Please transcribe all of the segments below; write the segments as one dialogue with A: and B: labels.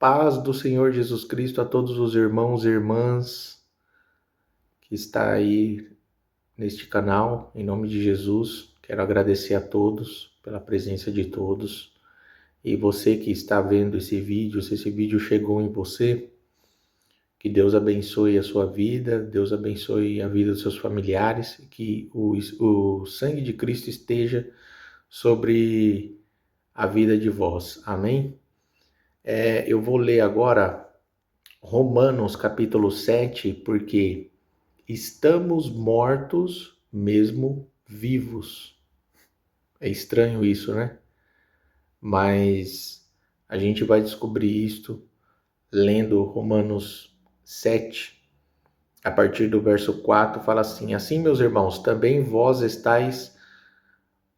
A: paz do Senhor Jesus Cristo a todos os irmãos e irmãs que está aí neste canal. Em nome de Jesus, quero agradecer a todos pela presença de todos. E você que está vendo esse vídeo, se esse vídeo chegou em você, que Deus abençoe a sua vida, Deus abençoe a vida dos seus familiares, que o sangue de Cristo esteja sobre a vida de vós. Amém? Eu vou ler agora Romanos capítulo 7, porque estamos mortos mesmo vivos. É estranho isso, né? Mas a gente vai descobrir isto lendo Romanos 7, a partir do verso 4, fala assim: Assim, meus irmãos, também vós estáis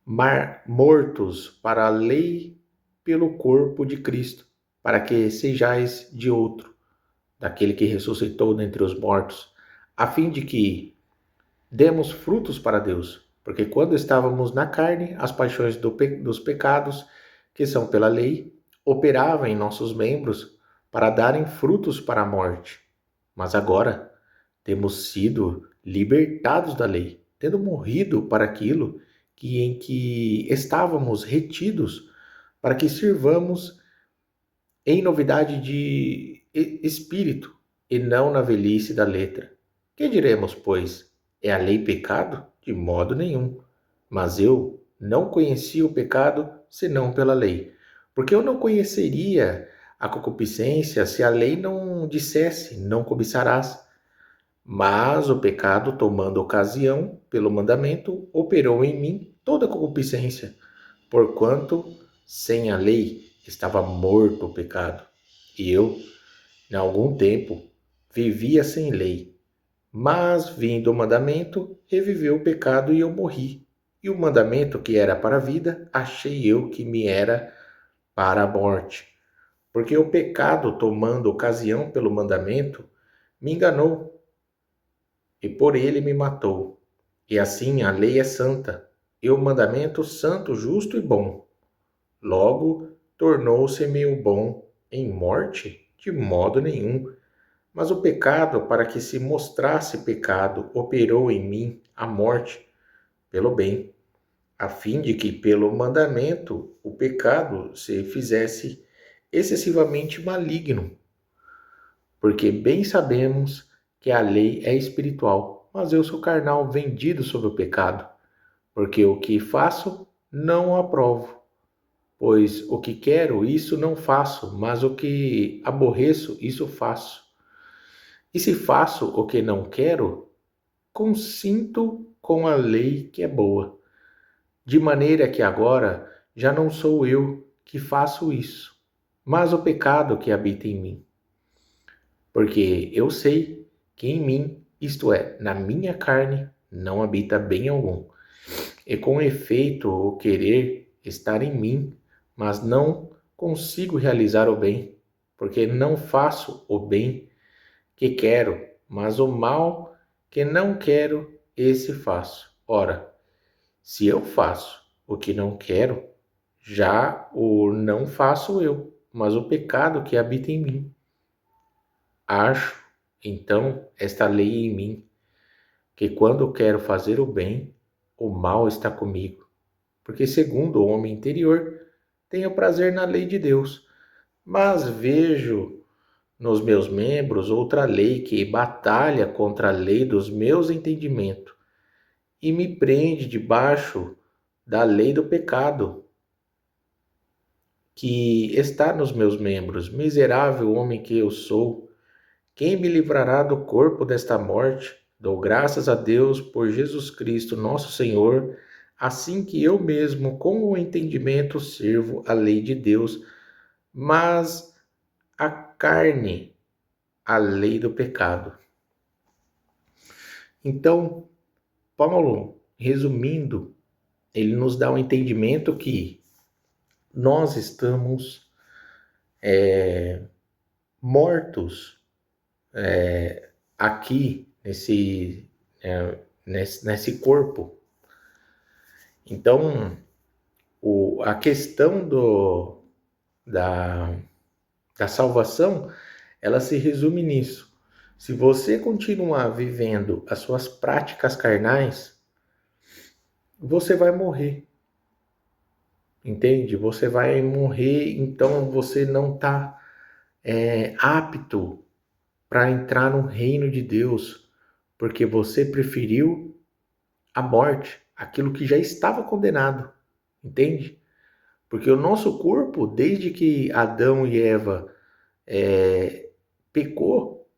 A: mortos para a lei pelo corpo de Cristo, para que sejais de outro, daquele que ressuscitou dentre os mortos, a fim de que demos frutos para Deus. Porque quando estávamos na carne, as paixões dos pecados, que são pela lei, operavam em nossos membros para darem frutos para a morte. Mas agora temos sido libertados da lei, tendo morrido para aquilo em que estávamos retidos, para que sirvamos em novidade de espírito e não na velhice da letra. Que diremos, pois? É a lei pecado? De modo nenhum. Mas eu não conheci o pecado senão pela lei. Porque eu não conheceria a concupiscência se a lei não dissesse: não cobiçarás. Mas o pecado, tomando ocasião pelo mandamento, operou em mim toda a concupiscência, porquanto sem a lei estava morto o pecado. E eu, em algum tempo, vivia sem lei. Mas, vindo o mandamento, reviveu o pecado e eu morri. E o mandamento que era para a vida, achei eu que me era para a morte. Porque o pecado, tomando ocasião pelo mandamento, me enganou e por ele me matou. E assim a lei é santa, e o mandamento santo, justo e bom. Logo, tornou-se-me o bom em morte? De modo nenhum. Mas o pecado, para que se mostrasse pecado, operou em mim a morte pelo bem, a fim de que pelo mandamento o pecado se fizesse excessivamente maligno. Porque bem sabemos que a lei é espiritual, mas eu sou carnal, vendido sob o pecado. Porque o que faço, não o aprovo. Pois o que quero, isso não faço, mas o que aborreço, isso faço. E se faço o que não quero, consinto com a lei que é boa. De maneira que agora já não sou eu que faço isso, mas o pecado que habita em mim. Porque eu sei que em mim, isto é, na minha carne, não habita bem algum. E com efeito, o querer estar em mim, mas não consigo realizar o bem, porque não faço o bem que quero, mas o mal que não quero, esse faço. Ora, se eu faço o que não quero, já o não faço eu, mas o pecado que habita em mim. Acho, então, esta lei em mim, que quando quero fazer o bem, o mal está comigo. Porque segundo o homem interior, tenho prazer na lei de Deus, mas vejo nos meus membros outra lei que batalha contra a lei dos meus entendimentos e me prende debaixo da lei do pecado que está nos meus membros. Miserável homem que eu sou, quem me livrará do corpo desta morte? Dou graças a Deus por Jesus Cristo, nosso Senhor, assim que eu mesmo, com o entendimento, sirvo a lei de Deus, mas a carne, a lei do pecado. Então, Paulo, resumindo, ele nos dá um entendimento que nós estamos mortos aqui nesse corpo. Então, a questão da da salvação, ela se resume nisso. Se você continuar vivendo as suas práticas carnais, você vai morrer. Entende? Você vai morrer, então você não está apto para entrar no reino de Deus, porque você preferiu a morte, aquilo que já estava condenado. Entende? Porque o nosso corpo, desde que Adão e Eva pecou,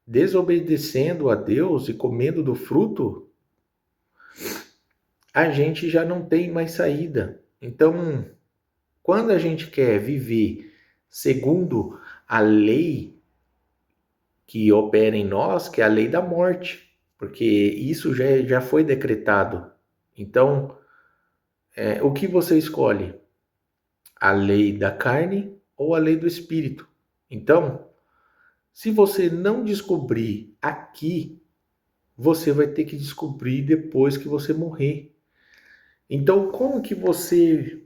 A: desobedecendo a Deus e comendo do fruto, a gente já não tem mais saída. Então, quando a gente quer viver segundo a lei que opera em nós, que é a lei da morte, porque isso já foi decretado. Então, o que você escolhe? A lei da carne ou a lei do espírito? Então, se você não descobrir aqui, você vai ter que descobrir depois que você morrer. Então, como que você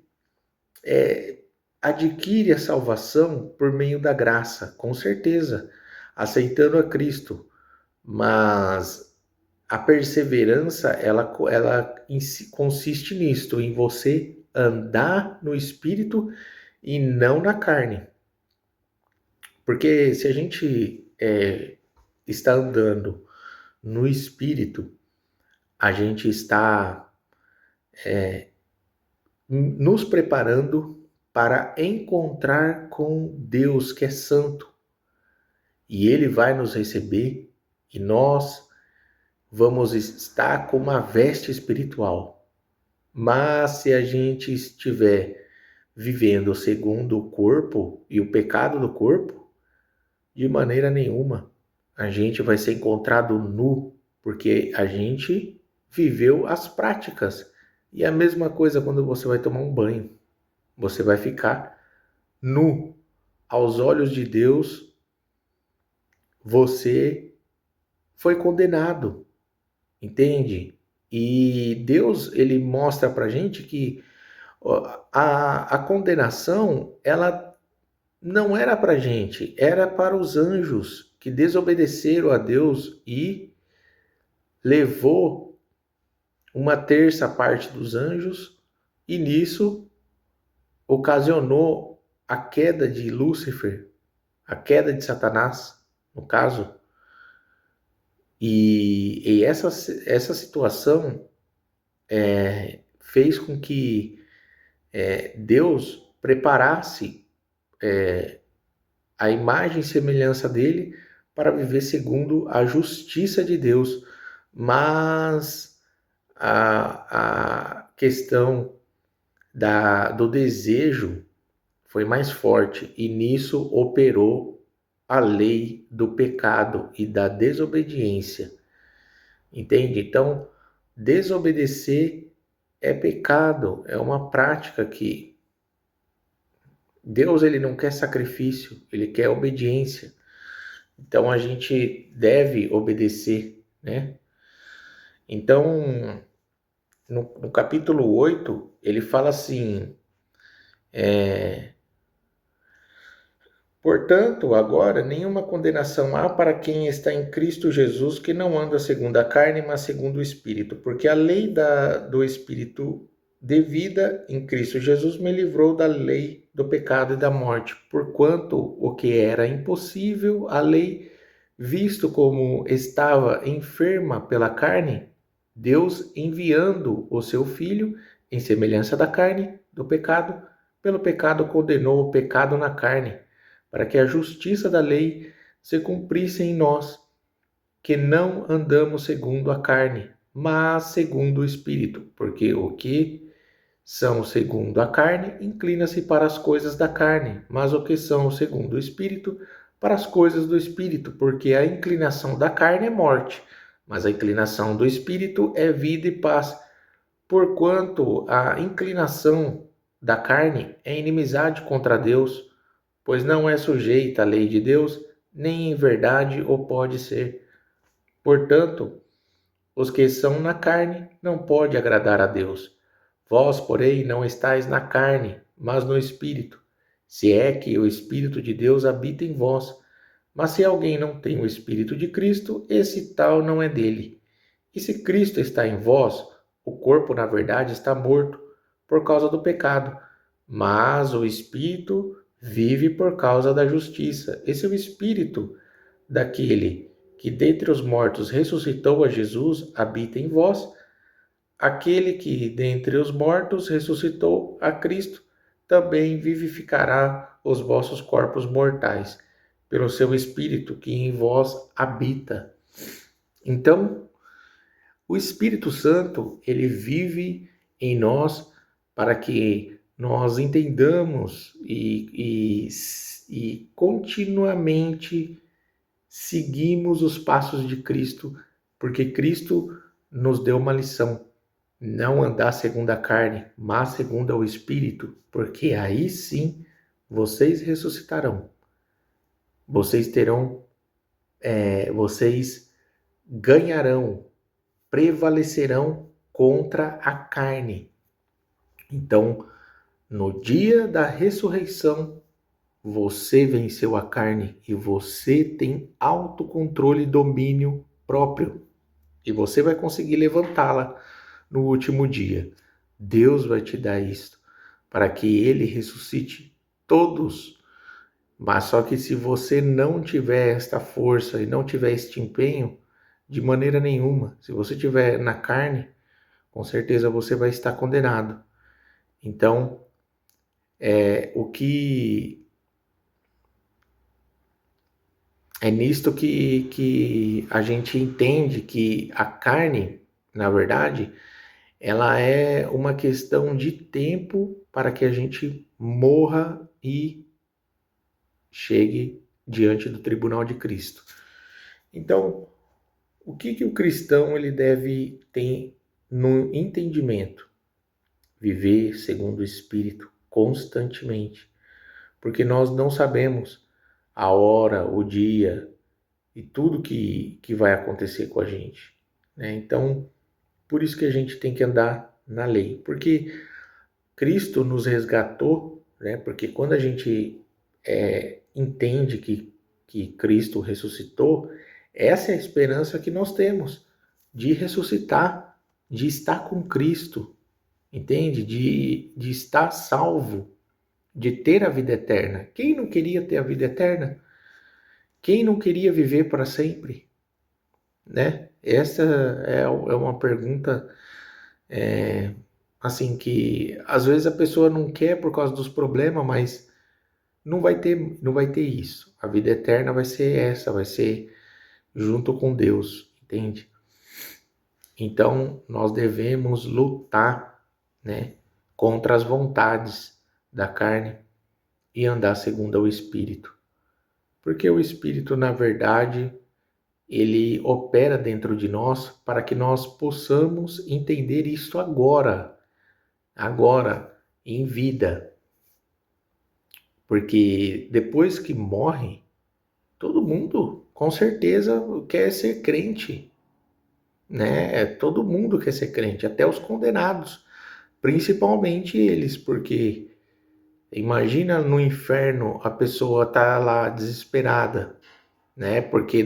A: adquire a salvação? Por meio da graça, com certeza, aceitando a Cristo. Mas a perseverança, ela consiste nisto, em você andar no Espírito e não na carne. Porque se a gente está andando no Espírito, a gente está nos preparando para encontrar com Deus que é santo. E Ele vai nos receber e nós vamos estar com uma veste espiritual. Mas se a gente estiver vivendo segundo o corpo e o pecado do corpo, de maneira nenhuma a gente vai ser encontrado nu, porque a gente viveu as práticas. E a mesma coisa quando você vai tomar um banho. Você vai ficar nu. Aos olhos de Deus, você foi condenado, entende? E Deus, ele mostra pra gente que a condenação, ela não era pra gente, era para os anjos que desobedeceram a Deus e levou uma terça parte dos anjos, e nisso ocasionou a queda de Lúcifer, a queda de Satanás, no caso. E essa situação fez com que Deus preparasse a imagem e semelhança dele para viver segundo a justiça de Deus. Mas a questão do desejo foi mais forte, e nisso operou a lei do pecado e da desobediência. Entende? Então, desobedecer é pecado, é uma prática que Deus, ele não quer sacrifício, ele quer obediência. Então a gente deve obedecer, né? Então, no capítulo 8, ele fala assim: portanto, agora nenhuma condenação há para quem está em Cristo Jesus, que não anda segundo a carne, mas segundo o Espírito. Porque a lei do Espírito de vida em Cristo Jesus me livrou da lei do pecado e da morte. Porquanto o que era impossível, a lei, visto como estava enferma pela carne, Deus, enviando o seu Filho em semelhança da carne, do pecado, pelo pecado condenou o pecado na carne, para que a justiça da lei se cumprisse em nós, que não andamos segundo a carne, mas segundo o Espírito, porque o que são segundo a carne inclina-se para as coisas da carne, mas o que são segundo o Espírito, para as coisas do Espírito, porque a inclinação da carne é morte, mas a inclinação do Espírito é vida e paz, porquanto a inclinação da carne é inimizade contra Deus, pois não é sujeita à lei de Deus, nem em verdade o pode ser. Portanto, os que são na carne não podem agradar a Deus. Vós, porém, não estáis na carne, mas no Espírito, se é que o Espírito de Deus habita em vós. Mas se alguém não tem o Espírito de Cristo, esse tal não é dele. E se Cristo está em vós, o corpo, na verdade, está morto por causa do pecado, mas o Espírito vive por causa da justiça. Esse é o Espírito daquele que dentre os mortos ressuscitou a Jesus, habita em vós. Aquele que dentre os mortos ressuscitou a Cristo, também vivificará os vossos corpos mortais, pelo seu Espírito que em vós habita. Então, o Espírito Santo, ele vive em nós para que nós entendamos e continuamente seguimos os passos de Cristo, porque Cristo nos deu uma lição: não andar segundo a carne, mas segundo o Espírito, porque aí sim vocês ressuscitarão. Vocês terão, vocês ganharão, prevalecerão contra a carne. Então, no dia da ressurreição, você venceu a carne e você tem autocontrole e domínio próprio. E você vai conseguir levantá-la no último dia. Deus vai te dar isto para que ele ressuscite todos. Mas só que se você não tiver esta força e não tiver este empenho, de maneira nenhuma, se você estiver na carne, com certeza você vai estar condenado. Então, o que é nisto que a gente entende que a carne, na verdade, ela é uma questão de tempo para que a gente morra e chegue diante do tribunal de Cristo. Então, o que o cristão ele deve ter no entendimento? Viver segundo o Espírito constantemente, porque nós não sabemos a hora, o dia e tudo que vai acontecer com a gente, né? Então, por isso que a gente tem que andar na lei, porque Cristo nos resgatou, né? Porque quando a gente entende que Cristo ressuscitou, essa é a esperança que nós temos de ressuscitar, de estar com Cristo, entende? De estar salvo, de ter a vida eterna. Quem não queria ter a vida eterna? Quem não queria viver para sempre? Né? Essa é uma pergunta assim que às vezes a pessoa não quer por causa dos problemas, mas não vai ter isso. A vida eterna vai ser essa, vai ser junto com Deus, entende? Então nós devemos lutar, né, contra as vontades da carne e andar segundo o Espírito. Porque o Espírito, na verdade, ele opera dentro de nós para que nós possamos entender isso agora, em vida. Porque depois que morre, todo mundo com certeza quer ser crente, né? Todo mundo quer ser crente, até os condenados, principalmente eles, porque imagina no inferno a pessoa tá lá desesperada, né? Porque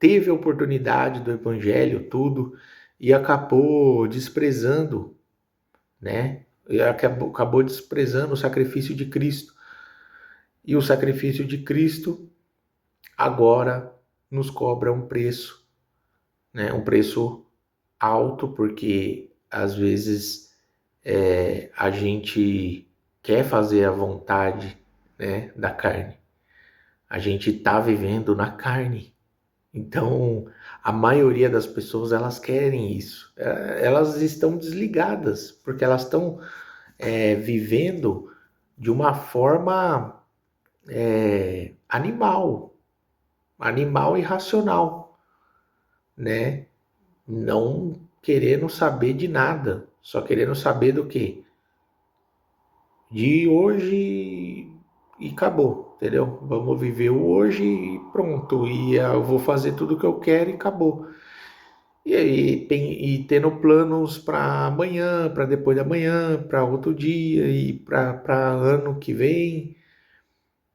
A: teve a oportunidade do evangelho, tudo, e acabou desprezando, né? E acabou desprezando o sacrifício de Cristo. E o sacrifício de Cristo agora nos cobra um preço, né? Um preço alto, porque às vezes a gente quer fazer a vontade, né, da carne. A gente está vivendo na carne. Então, a maioria das pessoas, elas querem isso. Elas estão desligadas, porque elas estão vivendo de uma forma animal e racional, né? Não querendo saber de nada, só querendo saber do quê? De hoje e acabou, entendeu? Vamos viver o hoje e pronto, e eu vou fazer tudo o que eu quero e acabou. E aí e tendo planos para amanhã, para depois da manhã, para outro dia e para ano que vem,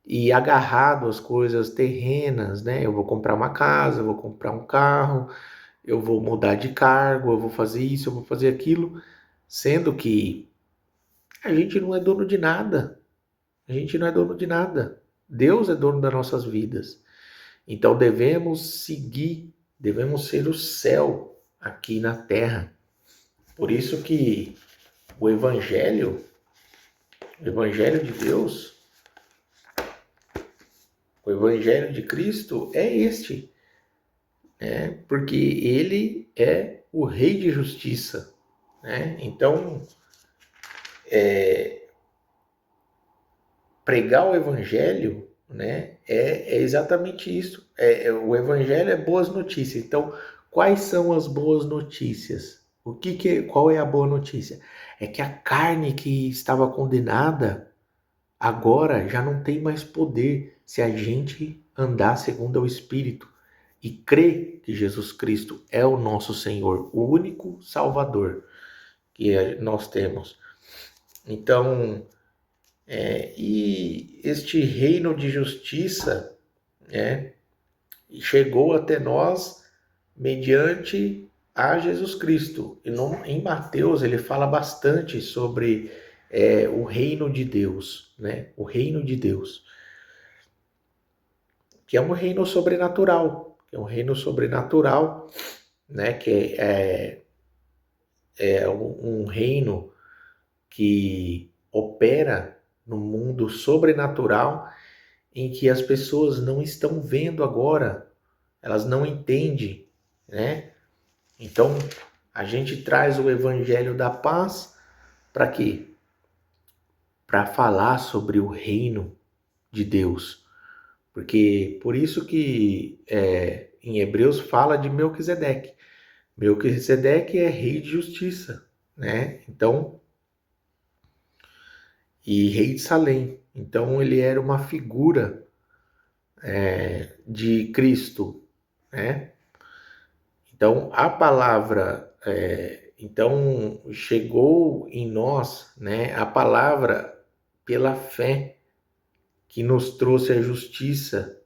A: e agarrado às coisas terrenas, né? Eu vou comprar uma casa, eu vou comprar um carro, eu vou mudar de cargo, eu vou fazer isso, eu vou fazer aquilo, sendo que a gente não é dono de nada. A gente não é dono de nada. Deus é dono das nossas vidas. Então devemos seguir, devemos ser o céu aqui na terra. Por isso que o Evangelho de Deus, o Evangelho de Cristo é este, né? Porque ele é o Rei de Justiça, né? Então, pregar o Evangelho, né, é exatamente isso. O Evangelho é boas notícias. Então, quais são as boas notícias? Qual é a boa notícia? É que a carne que estava condenada agora já não tem mais poder se a gente andar segundo o Espírito e crer que Jesus Cristo é o nosso Senhor, o único Salvador que nós temos. Então, e este reino de justiça, né, chegou até nós mediante a Jesus Cristo. E em Mateus ele fala bastante sobre o reino de Deus, né? O reino de Deus, que é um reino sobrenatural, né? Que é um reino que opera no mundo sobrenatural em que as pessoas não estão vendo agora, elas não entendem, né? Então, a gente traz o evangelho da paz para quê? Para falar sobre o reino de Deus. Porque por isso que em Hebreus fala de Melquisedeque. Melquisedeque é rei de justiça, né? Então, e rei de Salém. Então ele era uma figura de Cristo, né? Então a palavra, então chegou em nós, né? A palavra pela fé que nos trouxe a justiça,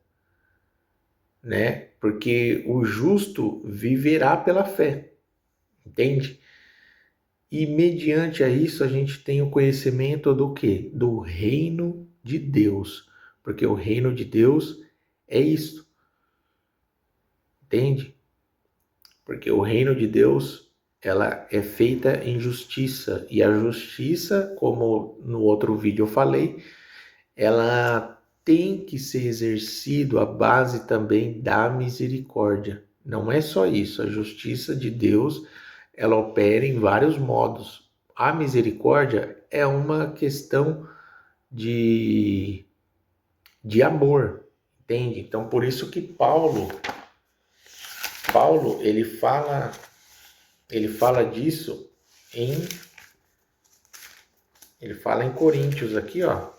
A: né? Porque o justo viverá pela fé, entende? E mediante a isso a gente tem o conhecimento do quê? Do reino de Deus. Porque o reino de Deus é isto, entende? Porque o reino de Deus, ela é feita em justiça. E a justiça, como no outro vídeo eu falei, ela tem que ser exercido à base também da misericórdia. Não é só isso, a justiça de Deus, ela opera em vários modos. A misericórdia é uma questão de, de amor, entende? Então, por isso que Paulo, ele fala disso ele fala em Coríntios aqui, ó.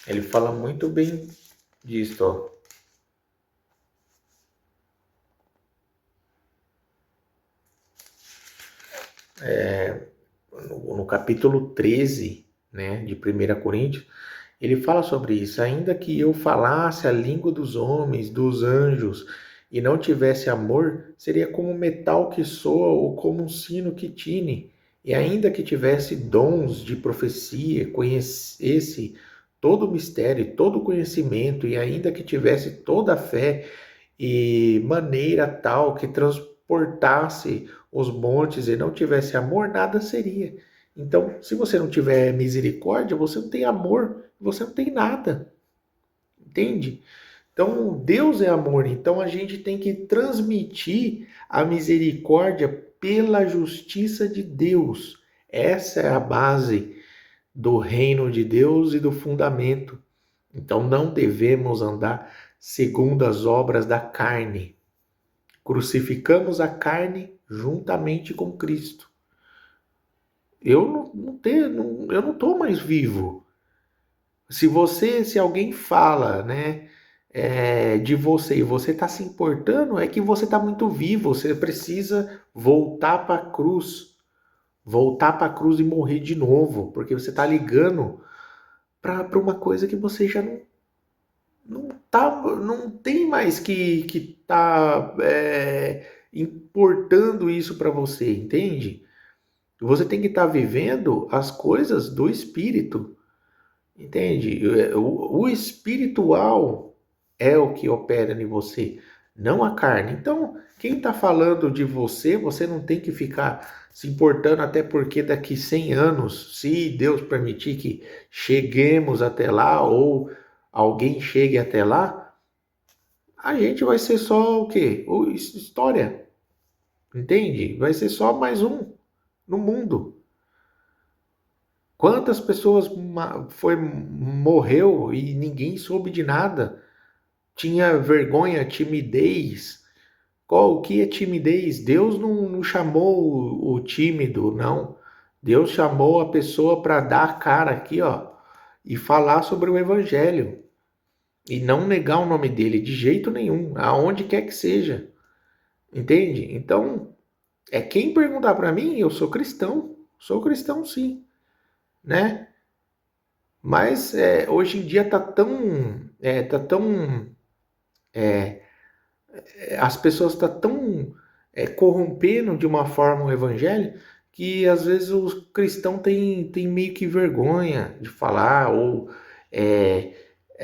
A: Ele fala muito bem disso, ó. No capítulo 13, né, de 1 Coríntios, ele fala sobre isso. Ainda que eu falasse a língua dos homens, dos anjos, e não tivesse amor, seria como um metal que soa ou como um sino que tine. E ainda que tivesse dons de profecia, conhecesse todo o mistério, todo o conhecimento, e ainda que tivesse toda a fé e maneira tal que transportasse os montes e não tivesse amor, nada seria. Então, se você não tiver misericórdia, você não tem amor, você não tem nada. Entende? Então, Deus é amor, então a gente tem que transmitir a misericórdia pela justiça de Deus. Essa é a base do reino de Deus e do fundamento. Então, não devemos andar segundo as obras da carne. Crucificamos a carne juntamente com Cristo. Eu não estou mais vivo. Se alguém fala, né, de você e você está se importando, é que você está muito vivo. Você precisa voltar para a cruz e morrer de novo, porque você está ligando para uma coisa que você já não tem mais que tá importando isso para você, entende? Você tem que estar vivendo as coisas do espírito, entende? O espiritual é o que opera em você, não a carne. Então, quem está falando de você, você não tem que ficar se importando, até porque daqui 100 anos, se Deus permitir que cheguemos até lá, ou alguém chegue até lá, a gente vai ser só o quê? História, entende? Vai ser só mais um no mundo. Quantas pessoas morreu e ninguém soube de nada? Tinha vergonha, timidez. O que é timidez? Deus não chamou o tímido, não. Deus chamou a pessoa para dar a cara aqui, ó, e falar sobre o evangelho. E não negar o nome dele de jeito nenhum, aonde quer que seja. Entende? Então, quem perguntar para mim, eu sou cristão. Sou cristão, sim, né? Mas hoje em dia as pessoas tão corrompendo de uma forma o evangelho, que às vezes o cristão tem meio que vergonha de falar, ou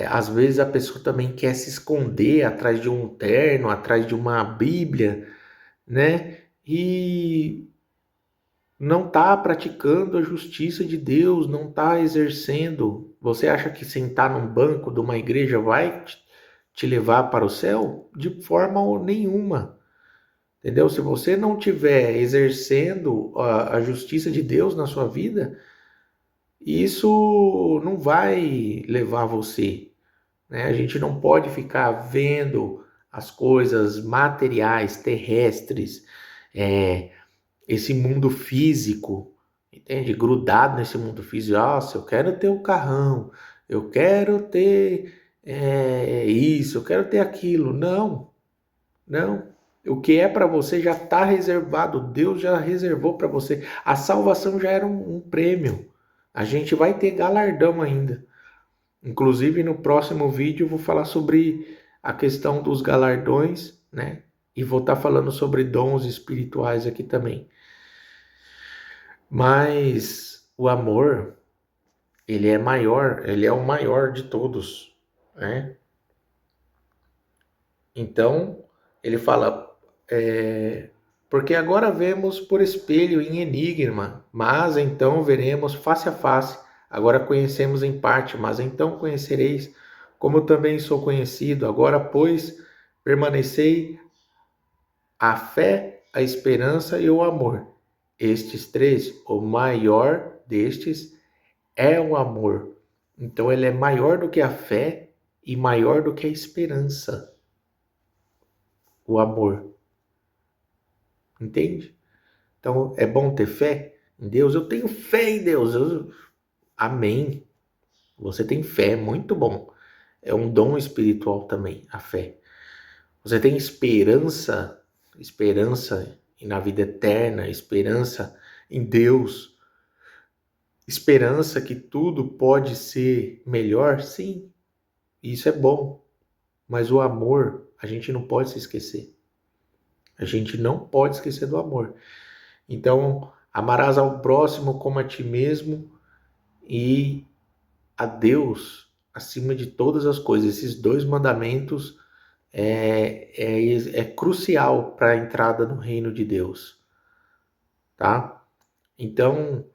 A: às vezes a pessoa também quer se esconder atrás de um terno, atrás de uma Bíblia, né? E não está praticando a justiça de Deus, não está exercendo. Você acha que sentar num banco de uma igreja vai te levar para o céu? De forma nenhuma. Entendeu? Se você não estiver exercendo a justiça de Deus na sua vida, isso não vai levar você, né? A gente não pode ficar vendo as coisas materiais, terrestres, esse mundo físico, entende? Grudado nesse mundo físico. Nossa, eu quero ter um carrão, eu quero ter isso, eu quero ter aquilo. Não, não. O que é para você já está reservado. Deus já reservou para você. A salvação já era um prêmio. A gente vai ter galardão ainda. Inclusive, no próximo vídeo eu vou falar sobre a questão dos galardões, né? E vou estar falando sobre dons espirituais aqui também. Mas o amor, ele é maior, ele é o maior de todos, né? Então, ele fala, porque agora vemos por espelho em enigma, mas então veremos face a face. Agora conhecemos em parte, mas então conhecereis, como eu também sou conhecido. Agora, pois, permanecei a fé, a esperança e o amor. Estes três, o maior destes é o amor. Então ele é maior do que a fé e maior do que a esperança. O amor. Entende? Então é bom ter fé em Deus. Eu tenho fé em Deus. Amém. Você tem fé, muito bom. É um dom espiritual também, a fé. Você tem esperança na vida eterna, esperança em Deus, esperança que tudo pode ser melhor, sim, isso é bom. Mas o amor, a gente não pode se esquecer. A gente não pode esquecer do amor. Então, amarás ao próximo como a ti mesmo e a Deus acima de todas as coisas. Esses dois mandamentos é crucial para a entrada no reino de Deus, tá? Então,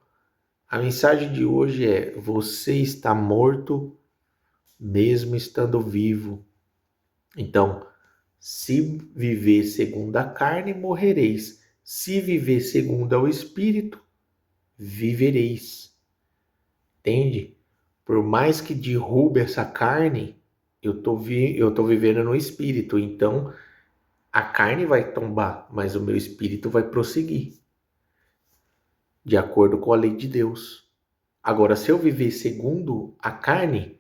A: a mensagem de hoje é: você está morto mesmo estando vivo. Então, se viver segundo a carne, morrereis. Se viver segundo o Espírito, vivereis. Entende? Por mais que derrube essa carne, eu tô vivendo no Espírito. Então, a carne vai tombar, mas o meu Espírito vai prosseguir, de acordo com a lei de Deus. Agora, se eu viver segundo a carne,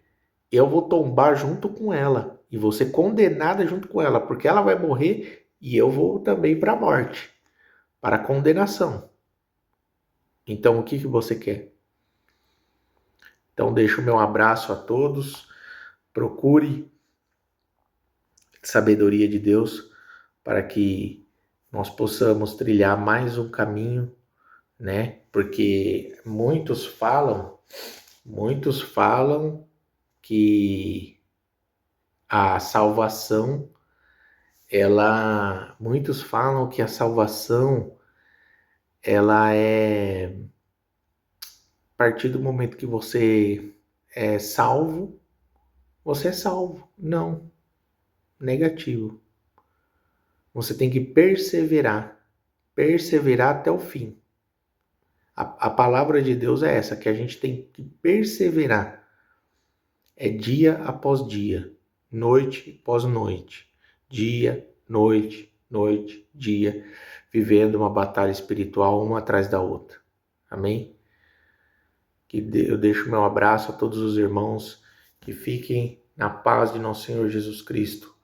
A: eu vou tombar junto com ela. e você condenada junto com ela, porque ela vai morrer e eu vou também para a morte, para a condenação. Então, o que você quer? Então, deixo o meu abraço a todos. Procure sabedoria de Deus para que nós possamos trilhar mais um caminho, né? Porque muitos falam que a salvação, muitos falam que a salvação, ela é a partir do momento que você é salvo, você é salvo. Não, negativo. Você tem que perseverar até o fim. A palavra de Deus é essa, que a gente tem que perseverar. É dia após dia, noite após noite, dia, noite, noite, dia, vivendo uma batalha espiritual uma atrás da outra. Amém? Eu deixo meu abraço a todos os irmãos, que fiquem na paz de nosso Senhor Jesus Cristo.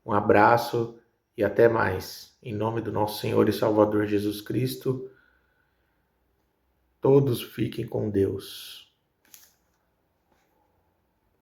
A: Um abraço e até mais. Em nome do nosso Senhor e Salvador Jesus Cristo, todos fiquem com Deus.